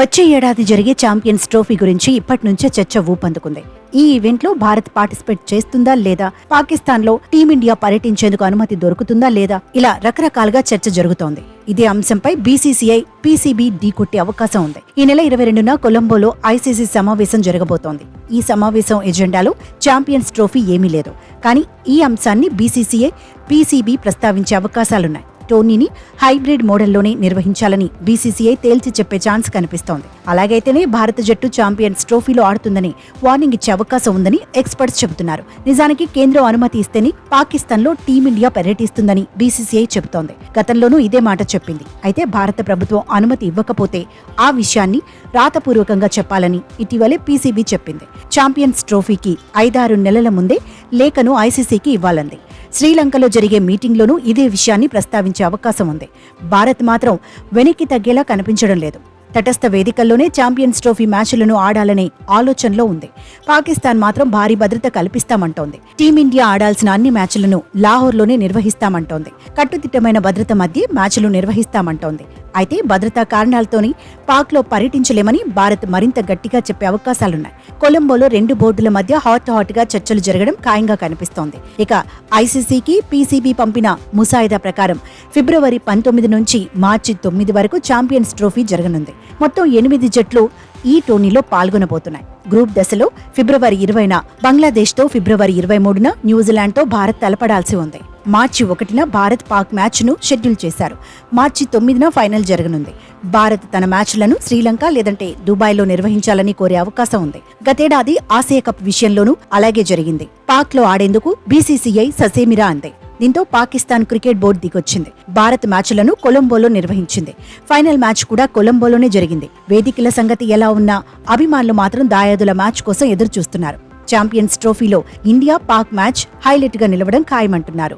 వచ్చే ఏడాది జరిగే ఛాంపియన్స్ ట్రోఫీ గురించి ఇప్పటి నుంచే చర్చ ఊపందుకుంది. ఈ ఈవెంట్లో భారత్ పార్టిసిపేట్ చేస్తుందా లేదా, పాకిస్తాన్లో టీమిండియా పర్యటించేందుకు అనుమతి దొరుకుతుందా లేదా, ఇలా రకరకాలుగా చర్చ జరుగుతోంది. ఇదే అంశంపై బీసీసీఐ, పీసీబీ ఢీకొట్టే అవకాశం ఉంది. ఈ నెల 22న కొలంబోలో ఐసీసీ సమావేశం జరగబోతోంది. ఈ సమావేశం ఎజెండాలో ఛాంపియన్స్ ట్రోఫీ ఏమీ లేదు. కానీ ఈ అంశాన్ని బీసీసీఐ, పీసీబీ ప్రస్తావించే అవకాశాలున్నాయి. టోర్నీని హైబ్రిడ్ మోడల్లోనే నిర్వహించాలని బీసీసీఐ తేల్చి చెప్పే ఛాన్స్ కనిపిస్తోంది. అలాగైతేనే భారత జట్టు ఛాంపియన్స్ ట్రోఫీలో ఆడుతుందని వార్నింగ్ ఇచ్చే అవకాశం ఉందని ఎక్స్పర్ట్స్ చెబుతున్నారు. నిజానికి కేంద్రం అనుమతి ఇస్తేనే పాకిస్తాన్లో టీమిండియా పర్యటిస్తుందని బీసీసీఐ చెబుతోంది. గతంలోనూ ఇదే మాట చెప్పింది. అయితే భారత ప్రభుత్వం అనుమతి ఇవ్వకపోతే ఆ విషయాన్ని రాతపూర్వకంగా చెప్పాలని ఇటీవలే పీసీబీ చెప్పింది. ఛాంపియన్స్ ట్రోఫీకి 5-6 నెలల ముందే లేఖను ఐసీసీకి ఇవ్వాలంది. శ్రీలంకలో జరిగే మీటింగ్లోనూ ఇదే విషయాన్ని ప్రస్తావించే అవకాశం ఉంది. భారత్ మాత్రం వెనక్కి తగ్గేలా కనిపించడం లేదు. తటస్థ వేదికల్లోనే ఛాంపియన్స్ ట్రోఫీ మ్యాచ్లను ఆడాలనే ఆలోచనలో ఉంది. పాకిస్తాన్ మాత్రం భారీ భద్రత కల్పిస్తామంటోంది. టీమిండియా ఆడాల్సిన అన్ని మ్యాచ్లను లాహోర్లోనే నిర్వహిస్తామంటోంది. కట్టుదిట్టమైన భద్రత మధ్య మ్యాచ్లు నిర్వహిస్తామంటోంది. అయితే భద్రతా కారణాలతోని పాక్లో పర్యటించలేమని భారత్ మరింత గట్టిగా చెప్పే అవకాశాలున్నాయి. కొలంబోలో 2 బోర్డుల మధ్య హాట్ గా చర్చలు జరగడం ఖాయంగా కనిపిస్తోంది. ఇక ఐసీసీకి పీసీబీ పంపిన ముసాయిదా ప్రకారం ఫిబ్రవరి 19 నుంచి మార్చి 9 వరకు ఛాంపియన్స్ ట్రోఫీ జరగనుంది. మొత్తం 8 జట్లు ఈ టోర్నీలో పాల్గొనబోతున్నాయి. గ్రూప్ దశలో ఫిబ్రవరి 20న బంగ్లాదేశ్తో, ఫిబ్రవరి 23న న్యూజిలాండ్తో భారత్ తలపడాల్సి ఉంది. మార్చి 1న భారత్ పాక్ మ్యాచ్ను షెడ్యూల్ చేశారు. మార్చి 9న ఫైనల్ జరగనుంది. భారత్ తన మ్యాచ్లను శ్రీలంక లేదంటే దుబాయ్లో నిర్వహించాలని కోరే అవకాశం ఉంది. గతేడాది ఆసియా కప్ విషయంలోనూ అలాగే జరిగింది. పాక్లో ఆడేందుకు బీసీసీఐ ససేమిరా అంది. దీంతో పాకిస్తాన్ క్రికెట్ బోర్డు దిగొచ్చింది. భారత్ మ్యాచ్లను కొలంబోలో నిర్వహించింది. ఫైనల్ మ్యాచ్ కూడా కొలంబోలోనే జరిగింది. వేదికల సంగతి ఎలా ఉన్నా అభిమానులు మాత్రం దాయాదుల మ్యాచ్ కోసం ఎదురు చూస్తున్నారు. ఛాంపియన్స్ ట్రోఫీలో ఇండియా పాక్ మ్యాచ్ హైలైట్ గా నిలవడం ఖాయమంటున్నారు.